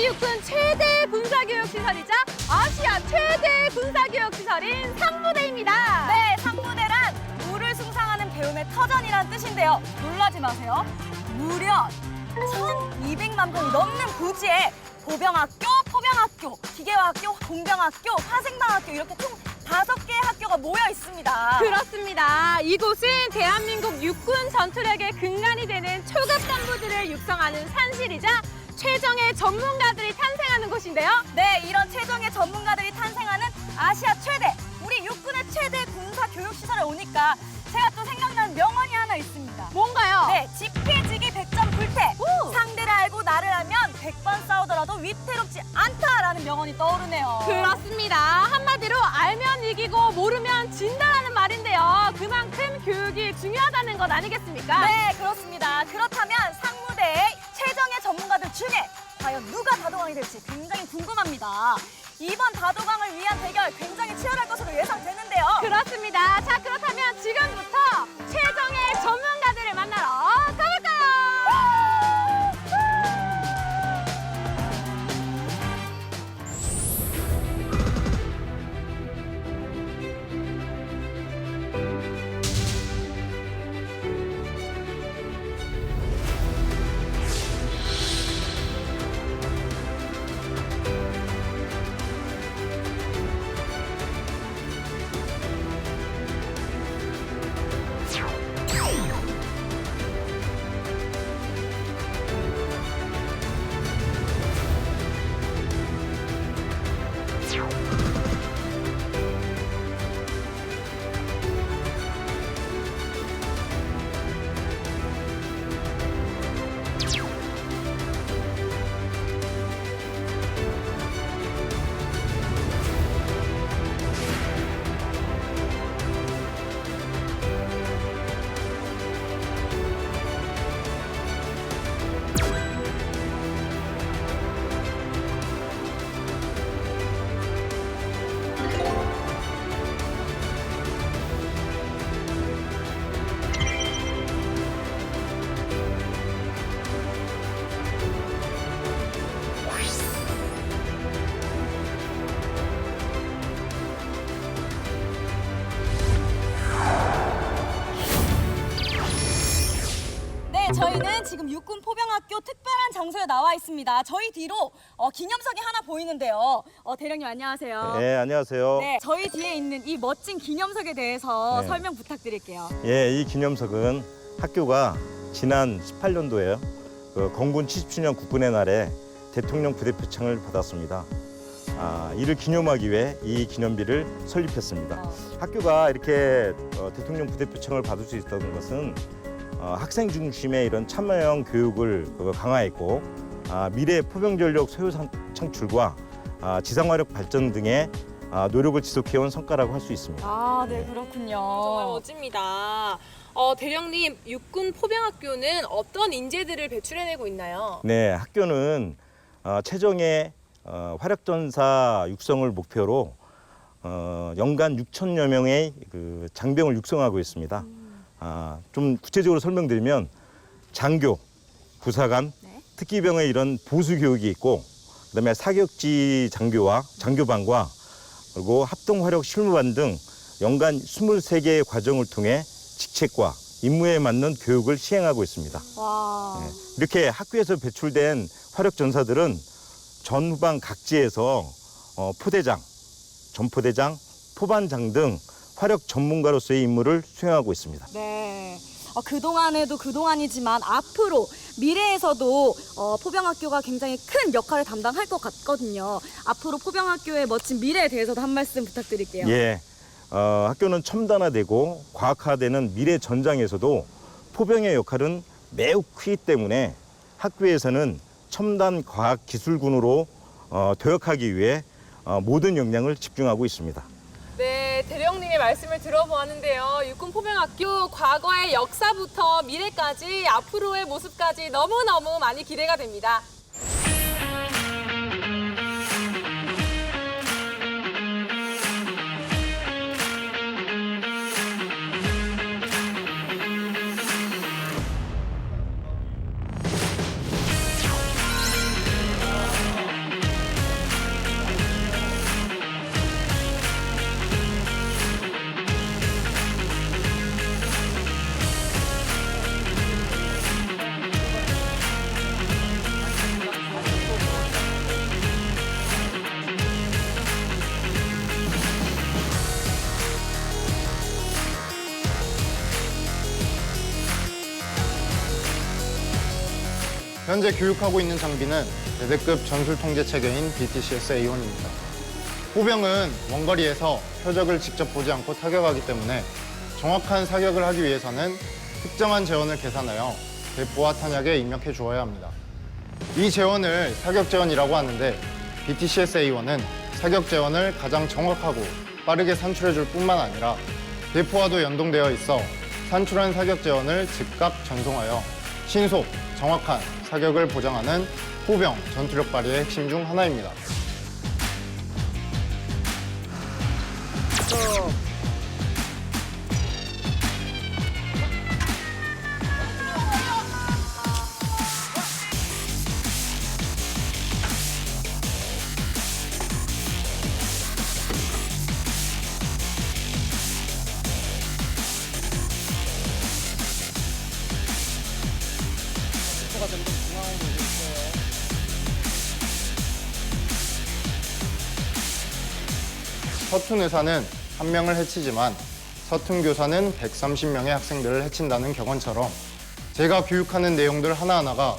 육군 최대 군사교육시설이자 아시아 최대 군사교육시설인 상무대입니다. 네, 상무대란 무를 숭상하는 배움의 터전이란 뜻인데요. 놀라지 마세요. 무려 1,200만 명이 넘는 부지에 보병학교, 포병학교, 기계화학교, 공병학교, 화생방학교 이렇게 총 5개의 학교가 모여 있습니다. 그렇습니다. 이곳은 대한민국 육군 전투력의 근간이 되는 초급 간부들을 육성하는 산실이자 최정예 전문가들이 탄생하는 곳인데요. 네, 이런 최정예 전문가들이 탄생하는 아시아 최대, 우리 육군의 최대 군사교육시설에 오니까 제가 또 생각나는 명언이 하나 있습니다. 뭔가요? 네, 지피지기 100점 불태. 오! 상대를 알고 나를 알면 100번 싸우더라도 위태롭지 않다라는 명언이 떠오르네요. 그렇습니다. 한마디로 알면 이기고 모르면 진다라는 말인데요. 그만큼 교육이 중요하다는 것 아니겠습니까? 네, 그렇습니다. 그렇다면 상무대의 최정예 전문가들 중에 과연 누가 다도강이 될지 굉장히 궁금합니다. 이번 다도강을 위한 대결 굉장히 치열할 것으로 예상되는데요. 그렇습니다. 자, 그렇다면 지금부터 최정예 전문가들을 만나러 가볼까요? 네, 저희는 지금 육군 포병학교 특별한 장소에 나와 있습니다. 저희 뒤로 기념석이 하나 보이는데요. 대령님 안녕하세요. 네, 안녕하세요. 네, 저희 뒤에 있는 이 멋진 기념석에 대해서 네. 설명 부탁드릴게요. 예, 이 기념석은 학교가 지난 18년도에 건군 70주년 국군의 날에 대통령 부대표창을 받았습니다. 이를 기념하기 위해 이 기념비를 설립했습니다. 학교가 이렇게 대통령 부대표창을 받을 수 있었던 것은 학생 중심의 이런 참여형 교육을 강화했고 미래 포병전력 소요 창출과 지상화력 발전 등의 노력을 지속해온 성과라고 할 수 있습니다. 네, 그렇군요. 정말 멋집니다. 대령님, 육군 포병학교는 어떤 인재들을 배출해내고 있나요? 네, 학교는 최정예 화력전사 육성을 목표로 연간 6천여 명의 장병을 육성하고 있습니다. 좀 구체적으로 설명드리면 장교, 부사관, 네. 특기병의 이런 보수 교육이 있고, 그다음에 사격지 장교와 장교반과 그리고 합동화력 실무반 등 연간 23개의 과정을 통해 직책과 임무에 맞는 교육을 시행하고 있습니다. 와. 네. 이렇게 학교에서 배출된 화력전사들은 전후방 각지에서 포대장, 전포대장, 포반장 등 화력 전문가로서의 임무를 수행하고 있습니다. 네. 그동안에도 그동안이지만 앞으로 미래에서도 포병학교가 굉장히 큰 역할을 담당할 것 같거든요. 앞으로 포병학교의 멋진 미래에 대해서도 한 말씀 부탁드릴게요. 예, 학교는 첨단화되고 과학화되는 미래 전장에서도 포병의 역할은 매우 크기 때문에 학교에서는 첨단 과학 기술군으로 도약하기 위해 모든 역량을 집중하고 있습니다. 네, 대령님의 말씀을 들어보았는데요. 육군 포병학교 과거의 역사부터 미래까지 앞으로의 모습까지 너무너무 많이 기대가 됩니다. 현재 교육하고 있는 장비는 대대급 전술 통제 체계인 BTCS A1입니다. 포병은 원거리에서 표적을 직접 보지 않고 타격하기 때문에 정확한 사격을 하기 위해서는 특정한 재원을 계산하여 대포와 탄약에 입력해 주어야 합니다. 이 재원을 사격 재원이라고 하는데 BTCS A1은 사격 재원을 가장 정확하고 빠르게 산출해 줄 뿐만 아니라 대포와도 연동되어 있어 산출한 사격 재원을 즉각 전송하여 신속, 정확한 사격을 보장하는 포병 전투력 발휘의 핵심 중 하나입니다. 서툰 의사는 한 명을 해치지만 서툰 교사는 130명의 학생들을 해친다는 격언처럼 제가 교육하는 내용들 하나하나가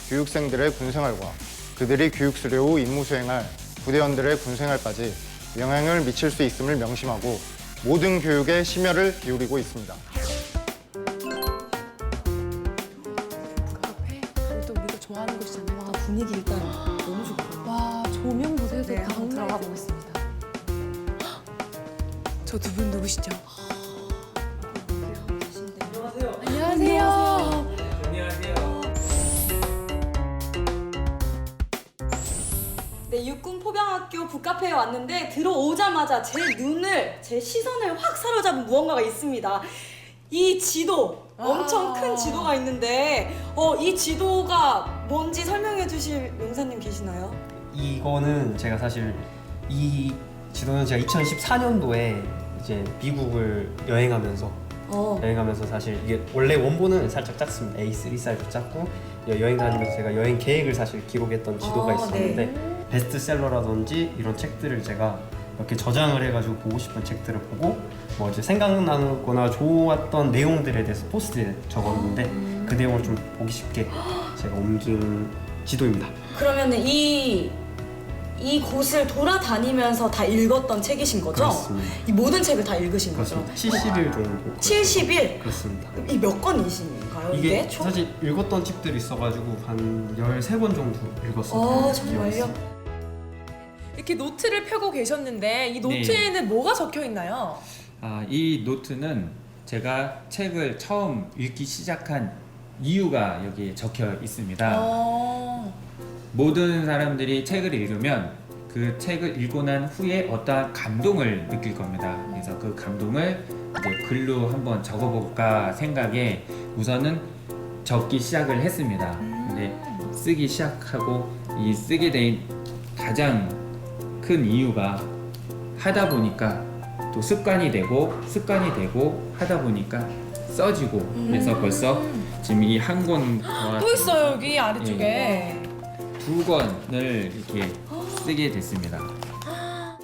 교육생들의 군생활과 그들이 교육 수료 후 임무 수행할 부대원들의 군생활까지 영향을 미칠 수 있음을 명심하고 모든 교육에 심혈을 기울이고 있습니다. 또 우리가 좋아하는 곳이잖아요. 와, 분위기 일단 너무 좋고. 와, 조명 보세요. 네, 한번 들어가 보겠습니다. 저 두 분 누구시죠? 안녕하세요. 네, 육군 포병학교 북카페에 왔는데 들어오자마자 제 시선을 확 사로잡은 무언가가 있습니다. 이 지도, 엄청 큰 지도가 있는데 이 지도가 뭔지 설명해 주실 용사님 계시나요? 이거는 제가 사실 이 지도는 제가 2014년도에 이제 미국을 여행하면서 사실 이게 원래 원본은 살짝 작습니다. A3 사이즈 작고 여행 다니면서 제가 여행 계획을 사실 기록했던 지도가 있었는데 베스트셀러라든지 이런 책들을 제가 이렇게 저장을 해가지고 보고 싶은 책들을 보고 뭐 이제 생각나거나 좋았던 내용들에 대해서 포스트에 적었는데 그 내용을 좀 보기 쉽게 제가 옮긴 지도입니다. 그러면 이 곳을 돌아다니면서 다 읽었던 책이신 거죠? 그렇습니다. 이 모든 책을 다 읽으신 거죠? 그렇습니다. 70일 정도. 70일? 그렇습니다. 이 몇 권이신가요? 이게 총? 사실 읽었던 책들이 있어가지고 한 13권 정도 읽었어요. 정말요? 이렇게 노트를 펴고 계셨는데 이 노트에는 뭐가 적혀 있나요? 이 노트는 제가 책을 처음 읽기 시작한 이유가 여기에 적혀 있습니다. 모든 사람들이 책을 읽으면 그 책을 읽고 난 후에 어떠한 감동을 느낄 겁니다. 그래서 그 감동을 이제 글로 한번 적어볼까 생각에 우선은 적기 시작을 했습니다. 근데 쓰기 시작하고 이 쓰게 된 가장 큰 이유가 하다 보니까 또 습관이 되고 하다 보니까 써지고 그래서 벌써 지금 이 한 권 또 있어요 여기 아래쪽에. 2권을 이렇게 쓰게 됐습니다.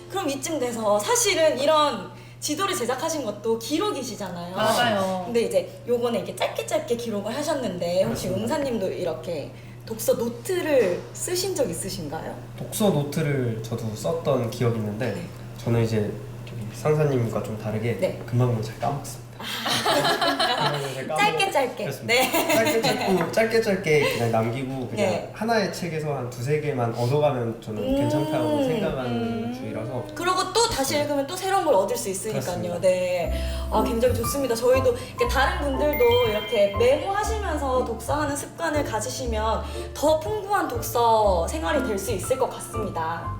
그럼 이쯤 돼서 사실은 이런 지도를 제작하신 것도 기록이시잖아요. 맞아요. 근데 이제 요거는 이렇게 짧게 기록을 하셨는데 혹시 용사님도 이렇게 독서 노트를 쓰신 적 있으신가요? 독서 노트를 저도 썼던 기억이 있는데 저는 이제 저기 상사님과 좀 다르게 금방 잘 까먹습니다. 짧게. 그렇습니다. 짧게 그냥 남기고 그냥 하나의 책에서 한 2-3개만 얻어가면 저는 괜찮다고 생각하는 주의라서. 그러고 또 다시 읽으면 또 새로운 걸 얻을 수 있으니까요. 그렇습니다. 네, 굉장히 좋습니다. 저희도 이렇게 다른 분들도 이렇게 메모하시면서 독서하는 습관을 가지시면 더 풍부한 독서 생활이 될 수 있을 것 같습니다.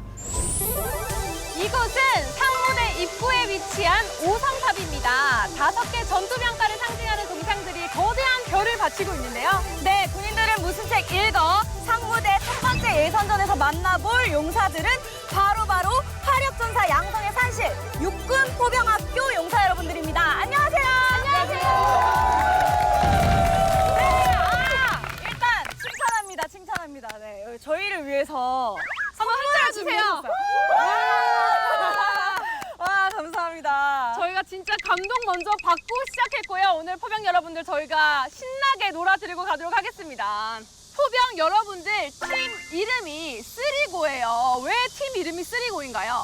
이곳은 상무대 입구에 위치한 오성탑입니다. 5개 전투병과를 상징하는 동상들이 거대한 별을 받치고 있는데요. 네, 군인들은 무슨 책 읽어? 상무대 첫 번째 예선전에서 만나볼 용사들은 바로 화력전사 양성의 산실 육군 포병학교 용사 여러분들입니다. 안녕하세요. 네, 일단 칭찬합니다. 네, 저희를 위해서 한번 흔들어주세요. 와, 감사합니다. 저희가 진짜 감동 먼저 받고 시작했고요. 오늘 포병 여러분들 저희가 신나게 놀아드리고 가도록 하겠습니다. 포병 여러분들 팀 이름이 쓰리고예요. 왜 팀 이름이 쓰리고인가요?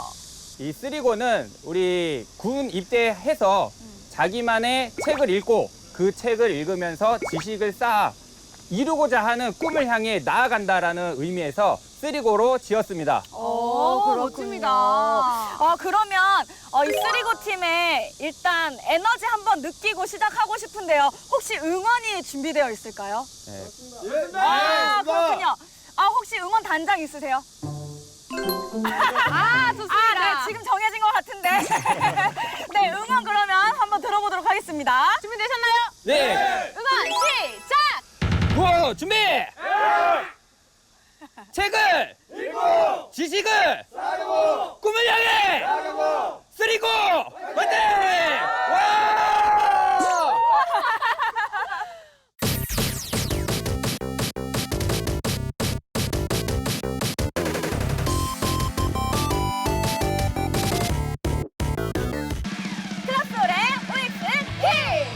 이 쓰리고는 우리 군 입대해서 자기만의 책을 읽고 그 책을 읽으면서 지식을 쌓아 이루고자 하는 꿈을 향해 나아간다라는 의미에서 쓰리고로 지었습니다. 멋집니다. 그러면 이 쓰리고 팀의 일단 에너지 한번 느끼고 시작하고 싶은데요. 혹시 응원이 준비되어 있을까요? 네. 그렇군요. 혹시 응원 단장 있으세요? 좋습니다. 네, 지금 정해진 것 같은데. 네, 응원 그러면 한번 들어보도록 하겠습니다. 준비되셨나요? 네. 응원 시작! 구호 준비! 책을 읽고 지식을 쌓고 꿈을 향해 쓰리고 화이팅! 와! 클럽솔의 OX 퀴즈!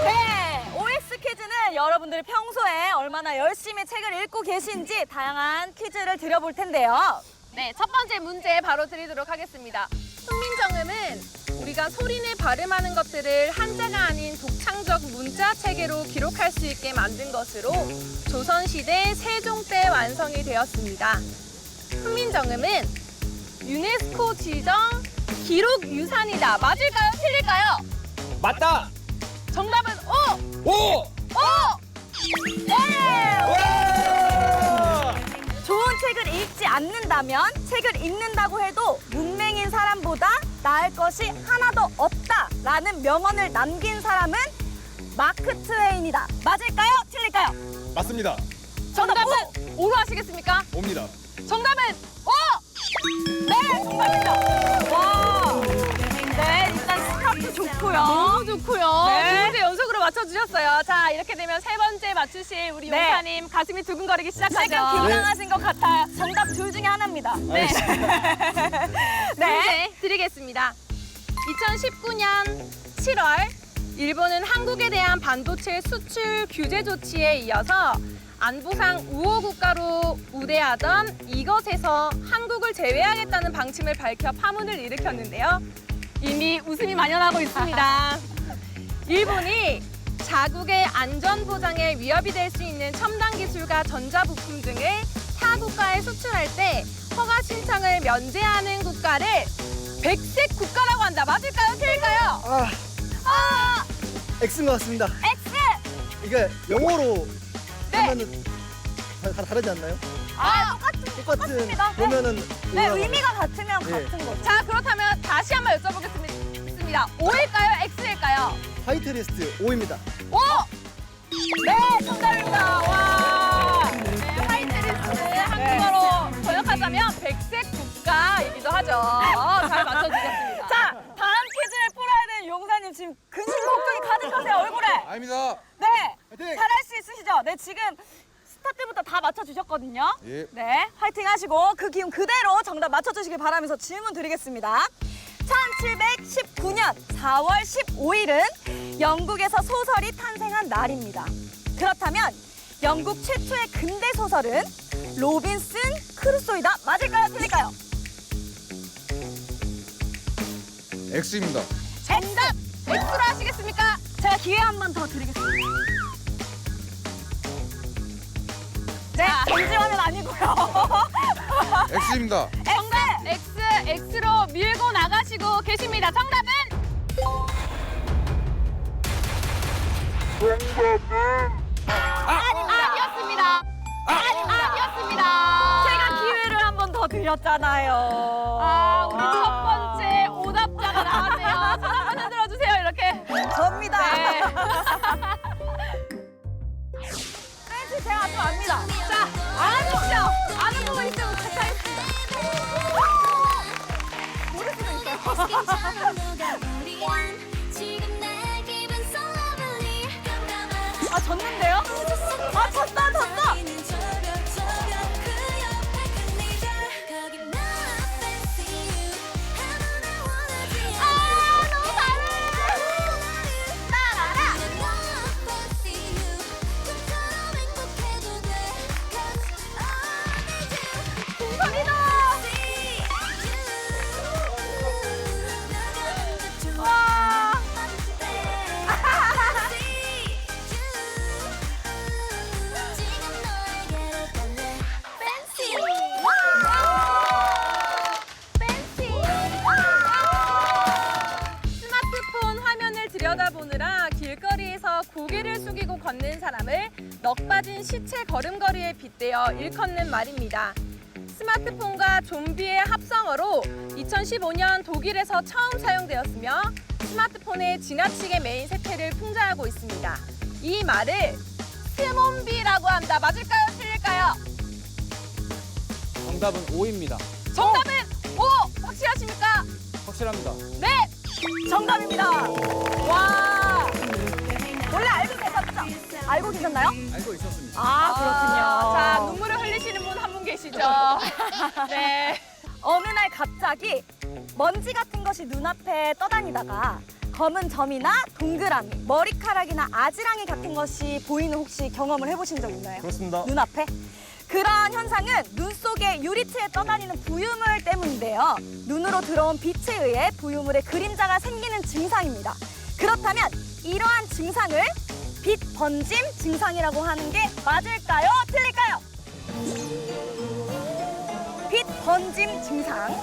네, OX 퀴즈는 여러분들이 평소에 얼마나 열심히 책을 읽고 계신지 다양한 퀴즈를 드려볼 텐데요. 네, 첫 번째 문제 바로 드리도록 하겠습니다. 훈민정음은 우리가 소리내 발음하는 것들을 한자가 아닌 독창적 문자 체계로 기록할 수 있게 만든 것으로 조선시대 세종 때 완성이 되었습니다. 훈민정음은 유네스코 지정 기록유산이다. 맞을까요? 틀릴까요? 맞다! 정답은 O! 오! 네! 와! 좋은 책을 읽지 않는다면 책을 읽는다고 해도 문맹인 사람보다 나을 것이 하나도 없다라는 명언을 남긴 사람은 마크 트웨인이다. 맞을까요? 틀릴까요? 맞습니다. 정답은 O로 하시겠습니까? 옵니다. 정답은 O! 네, 정답입니다. 와. 네, 일단 스타트 좋고요. 너무 좋고요. 네. 두 문제 연속으로 맞춰주셨어요. 자, 이렇게 되면 세 번째 맞추실 우리 네. 용사님 가슴이 두근거리기 시작하죠. 약간 긴장하신 것 같아요. 정답 둘 중에 하나입니다. 네. 네. 문제 드리겠습니다. 2019년 7월 일본은 한국에 대한 반도체 수출 규제 조치에 이어서 안보상 우호 국가로 우대하던 이것에서 한국을 제외하겠다는 방침을 밝혀 파문을 일으켰는데요. 이미 웃음이 만연하고 있습니다. 일본이 자국의 안전 보장에 위협이 될 수 있는 첨단 기술과 전자부품 등을 타 국가에 수출할 때 허가 신청을 면제하는 국가를 백색 국가라고 한다. 맞을까요? 틀릴까요? X인 것 같습니다. X! 이게 영어로 네. 하면은 다 다르지 않나요? 똑같습니다. 보면은 네, 올라가요. 의미가 같으면 네. 같은 거죠. 자, 그렇다면 다시 한번 여쭤보겠습니다. O일까요? X일까요? 화이트 리스트 O입니다. O! 네, 정답입니다. 와. 네, 화이트리스트 한국어로 번역하자면 백색 국가이기도 하죠. 잘 맞춰주셨습니다. 자, 다음 퀴즈를 풀어야 되는 용사님 지금 근심 걱정이 가득하세요, 얼굴에. 아닙니다. 네, 화이팅! 잘할 수 있으시죠? 네, 지금 스타트부터 다 맞춰주셨거든요. 예. 네, 화이팅 하시고 그 기운 그대로 정답 맞춰주시길 바라면서 질문 드리겠습니다. 1719년 4월 15일은 영국에서 소설이 탄생한 날입니다. 그렇다면 영국 최초의 근대 소설은 로빈슨 크루소이다. 맞을까요? 틀릴까요? X입니다. 정답! X로 하시겠습니까? 제가 기회 한 번 더 드리겠습니다. 네, 정지화는 아니고요. X입니다. 정답! X로 밀고 나가시고 계십니다. 정답은? 아니었습니다. 아니었습니다. 제가 기회를 한 번 더 드렸잖아요. 우리 첫 번째 오답자가 나왔네요. 손 한번 흔들어 주세요. 이렇게. 접니다. 네. 왠지 제가 좀 압니다. 자, 아는 거죠? 아는 부분 있으면 같이 하겠습니다. 모를 수도 있어요. 아, 졌는데요? 아, 졌다. 너무 잘해. 빠진 시체 걸음걸이에 빗대어 일컫는 말입니다. 스마트폰과 좀비의 합성어로 2015년 독일에서 처음 사용되었으며 스마트폰의 지나치게 메인 세태를 풍자하고 있습니다. 이 말을 스몬비라고 한다. 맞을까요? 틀릴까요? 정답은 O입니다. 정답은 O! 확실하십니까? 확실합니다. 네, 정답입니다. 와, 원래 알고 계셨죠? 알고 계셨나요? 알고 있었습니다. 아, 그렇군요. 자, 눈물을 흘리시는 분 한 분 계시죠? 네. 어느 날 갑자기 먼지 같은 것이 눈앞에 떠다니다가 검은 점이나 동그라미, 머리카락이나 아지랑이 같은 것이 보이는 혹시 경험을 해보신 적 있나요? 그렇습니다. 눈앞에? 그러한 현상은 눈 속의 유리체에 떠다니는 부유물 때문인데요. 눈으로 들어온 빛에 의해 부유물의 그림자가 생기는 증상입니다. 그렇다면 이러한 증상을 빛 번짐 증상이라고 하는 게 맞을까요? 틀릴까요? 빛 번짐 증상.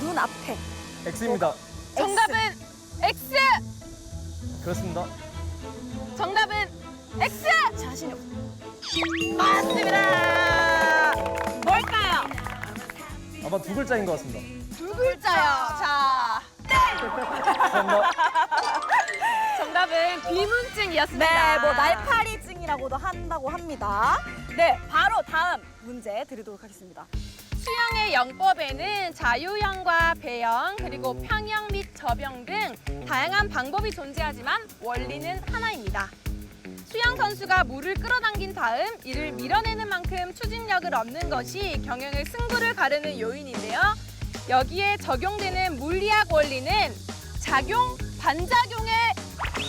눈앞에. X입니다. 정답은 X! 그렇습니다. 정답은 X! 자신이 없. 맞습니다. 뭘까요? 아마 두 글자인 것 같습니다. 두 글자요. 자, 감사합니다. 정답은 비문증이었습니다. 네, 뭐 날파리증이라고도 한다고 합니다. 네, 바로 다음 문제 드리도록 하겠습니다. 수영의 영법에는 자유형과 배영, 그리고 평영 및 접영 등 다양한 방법이 존재하지만 원리는 하나입니다. 수영 선수가 물을 끌어당긴 다음 이를 밀어내는 만큼 추진력을 얻는 것이 경영의 승부를 가르는 요인인데요. 여기에 적용되는 물리학 원리는 작용, 반작용의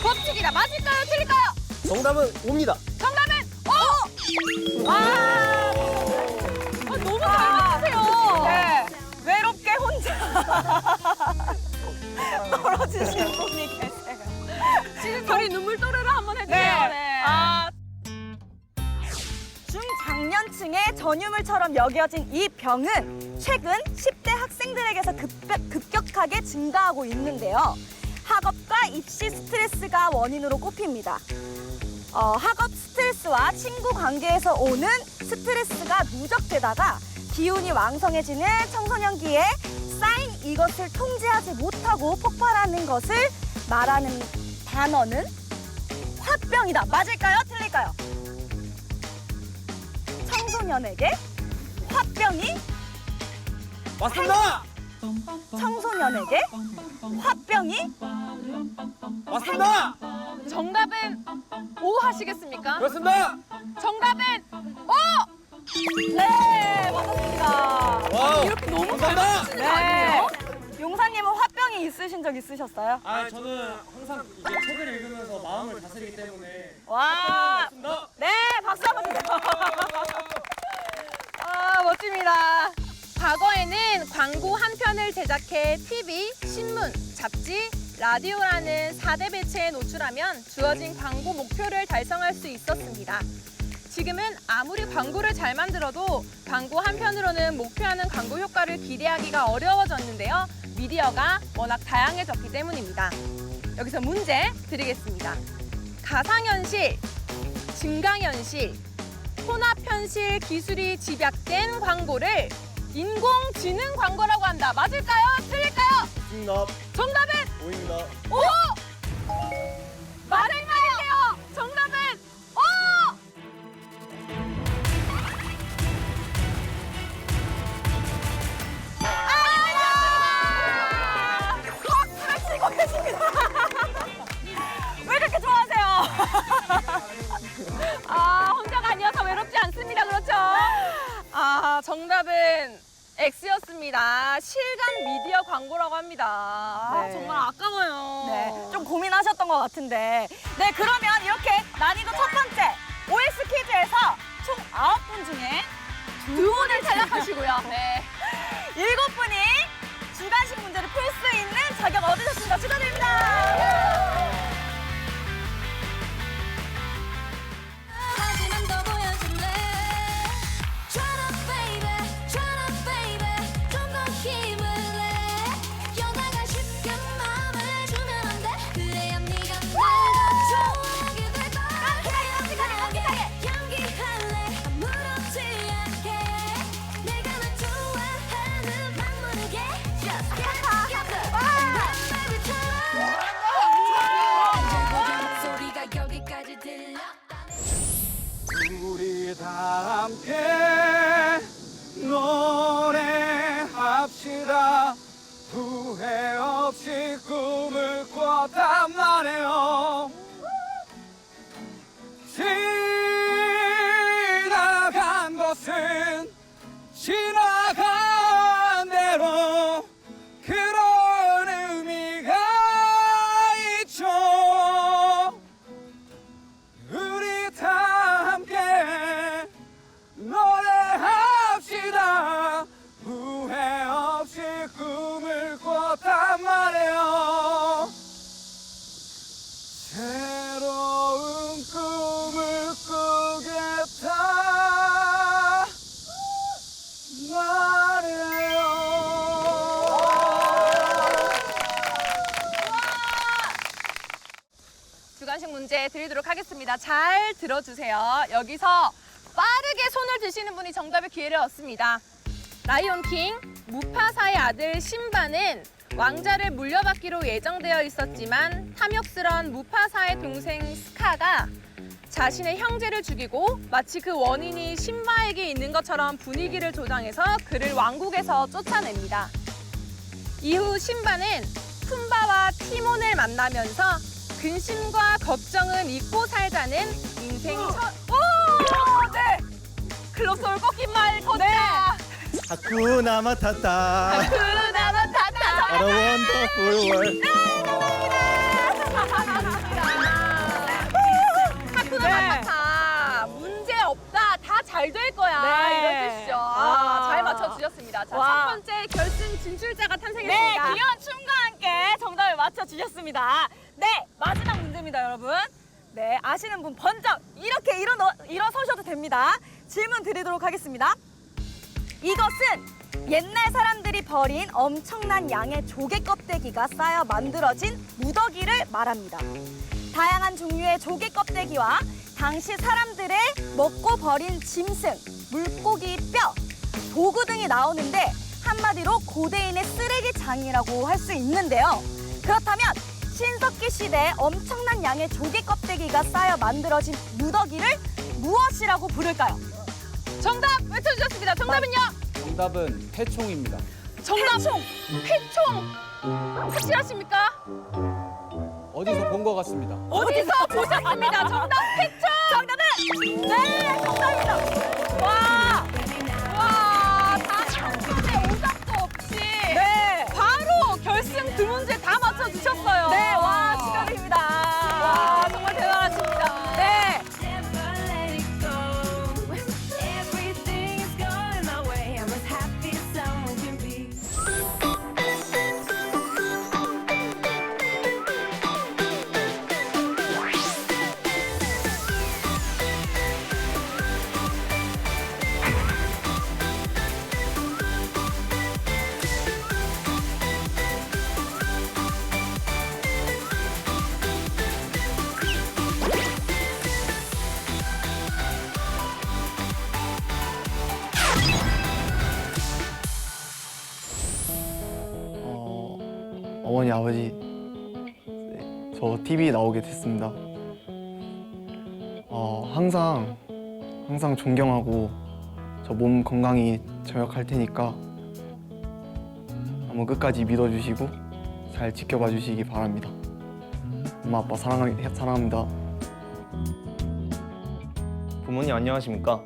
법칙이다. 맞을까요? 틀릴까요? 정답은 O입니다. 정답은 O! 와! 너무 잘 맞추세요. 네, 외롭게 혼자 떨어지신 분이 계세요. 지금 저희 눈물 또르르 한번 해주세요. 네. 아, 중장년층의 전유물처럼 여겨진 이 병은 최근 10대 학생들에게서 급격하게 증가하고 있는데요. 학업과 입시 스트레스가 원인으로 꼽힙니다. 학업 스트레스와 친구 관계에서 오는 스트레스가 누적되다가 기운이 왕성해지는 청소년기에 쌓인 이것을 통제하지 못하고 폭발하는 것을 말하는 단어는 화병이다. 맞을까요? 틀릴까요? 청소년에게 화병이 맞습니다. 청소년에게 화병이 맞습니다. 정답은 O 하시겠습니까? 그렇습니다. 정답은 O! 네, 맞았습니다. 와우. 이렇게 너무 잘 감사합니다. 맞추시는 거 아니에요? 용사님은 화병이 있으신 적 있으셨어요? 아 저는 항상 이제 책을 읽으면서 마음을 다스리기 때문에 와, 네, 박수 한번 주세요. 아, 멋집니다. 과거에는 광고 한 편을 제작해 TV, 신문, 잡지, 라디오라는 4대 매체에 노출하면 주어진 광고 목표를 달성할 수 있었습니다. 지금은 아무리 광고를 잘 만들어도 광고 한 편으로는 목표하는 광고 효과를 기대하기가 어려워졌는데요. 미디어가 워낙 다양해졌기 때문입니다. 여기서 문제 드리겠습니다. 가상현실, 증강현실, 혼합현실 기술이 집약된 광고를 인공지능 광고라고 한다. 맞을까요? 틀릴까요? 정답 정답은 O입니다. O! 말을 말해요. 정답은 O! 아! 박수를 치고 계십니다. 왜 그렇게 좋아하세요? 아, 혼자가 아니어서 외롭지 않습니다. 그렇죠? 아, 정답은 X였습니다. 실감 미디어 광고라고 합니다. 아, 네. 정말 아까워요. 네, 좀 고민하셨던 것 같은데. 네, 그러면 이렇게 난이도 첫 번째 OX 퀴즈에서 총 9분 중에 두 분을 탈락하시고요. 네. 7분이 주관식 문제를 풀 수 있는 자격 얻으셨습니다. 축하드립니다. 하지만 더 보여줄래 Try not baby Try not baby 좀 더 힘을 내 여자가 쉽게 마음을 주면 안돼 그래야 네가 날 더 좋아하게 될 거야 깜찍하게 꿈을 꿨단 말이에요. 지나간 것은 지나간 대로 그런 의미가 있죠. 우리 다 함께 노래합시다. 후회 없이 꿈을 꿨단 말이에요. 새로운 꿈을 꾸겠다 말이에요. 주관식 문제 드리도록 하겠습니다. 잘 들어주세요. 여기서 빠르게 손을 드시는 분이 정답의 기회를 얻습니다. 라이온킹 무파사의 아들 심바는 왕자를 물려받기로 예정되어 있었지만 탐욕스런 무파사의 동생 스카가 자신의 형제를 죽이고 마치 그 원인이 심바에게 있는 것처럼 분위기를 조장해서 그를 왕국에서 쫓아냅니다. 이후 심바는 푼바와 티몬을 만나면서 근심과 걱정은 잊고 살자는 인생 오! 네! 클럽소울 꺾인 말 걷자! 하쿠나 마타타. 그나마 다다 What a wonderful world. 하쿠나 마타타 문제 없다 다 잘 될 거야 네. 이런 뜻이죠. 잘 맞춰주셨습니다. 자, 와. 첫 번째 결승 진출자가 네, 탄생했습니다. 귀여운 춤과 함께 정답을 맞춰주셨습니다. 네, 마지막 문제입니다, 여러분. 네, 아시는 분 번쩍 이렇게 일어서셔도 됩니다. 질문 드리도록 하겠습니다. 이것은 옛날 사람들이 버린 엄청난 양의 조개 껍데기가 쌓여 만들어진 무더기를 말합니다. 다양한 종류의 조개 껍데기와 당시 사람들의 먹고 버린 짐승, 물고기 뼈, 도구 등이 나오는데 한마디로 고대인의 쓰레기장이라고 할 수 있는데요. 그렇다면 신석기 시대에 엄청난 양의 조개 껍데기가 쌓여 만들어진 무더기를 무엇이라고 부를까요? 정답 외쳐주셨습니다. 정답은요? 정답은 패총입니다. 정답 회총 확실하십니까? 어디서 본 것 같습니다. 어디서 보셨습니다. 정답 회총 정답은 네, 정답입니다. 와, 다 한번에 오답도 없이 네. 바로 결승 두 문제 다 맞춰주셨어요. 네, 와, 축하드립니다. 와, 정말 대단하십니다. 네. Never let it go. Everything is going my way. I'm as happy as someone can be. 어머니, 아버지, 네, 저 TV 나오게 됐습니다. 항상 존경하고 저 몸 건강히 저역할 테니까 한번 끝까지 믿어주시고 잘 지켜봐 주시기 바랍니다. 엄마, 아빠 사랑합니다. 부모님 안녕하십니까?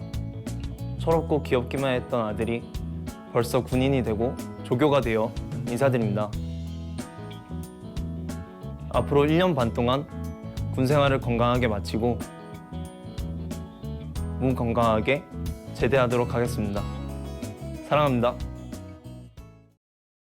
철없고 귀엽기만 했던 아들이 벌써 군인이 되고 조교가 되어 인사드립니다. 앞으로 1년 반 동안 군 생활을 건강하게 마치고 몸 건강하게 제대하도록 하겠습니다. 사랑합니다.